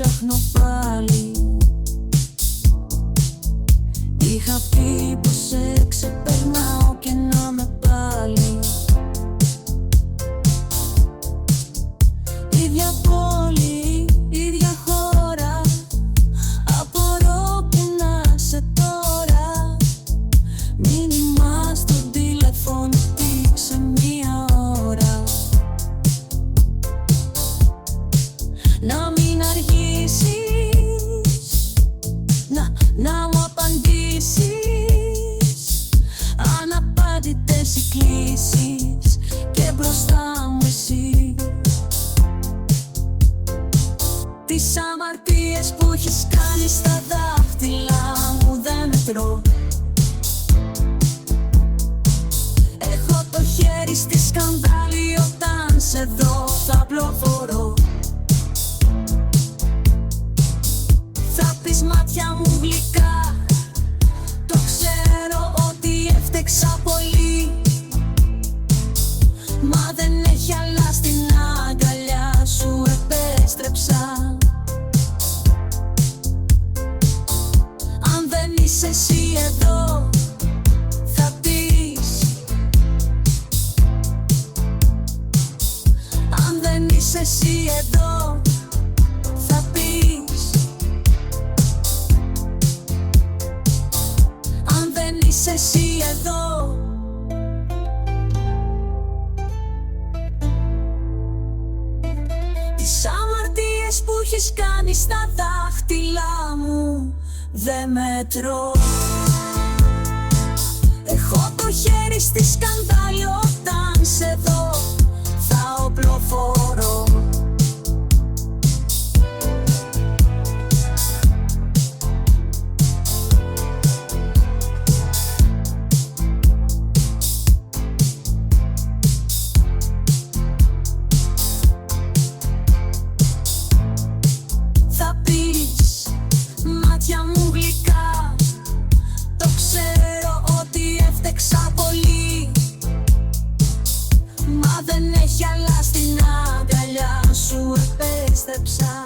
ψάχνω πάλι. Είχα πει πως σε ξεπερνάω και να με πάλι. Ίδια πόλη, ίδια χώρα, απορώ που να σε τώρα. Μήνυμα στο τηλέφωνο σε μία ώρα. Να μην αργήσεις, να μου απαντήσεις. Αναπάντητες οι κλήσεις και μπροστά μου εσύ. Τις αμαρτίες που έχεις κάνει στα δάχτυλα μου δεν μετρώ. Έχω το χέρι στη σκανδάλη όταν σε δω θα πλοφορώ. Θα πεις μάτια μου γλυκά, το ξέρω ότι έφτεξα πολύ. Μα δεν έχει άλλα στην αγκαλιά σου επέστρεψα. Αν δεν είσαι εσύ εδώ θα πεις. Αν δεν είσαι εσύ εδώ θα πεις. Αν δεν είσαι εσύ εδώ. Τις αμαρτίες που έχεις κάνει στα δάχτυλα μου δεν μετρώ. Έχω το χέρι στη σκανδάλη όταν σε δω θα οπλοφορώ. Θα πεις μάτια μου γλυκά, το ξέρω ότι έφτεξα πολύ. Μα δεν έχει άλλα στην αγκαλιά σου επέστρεψα.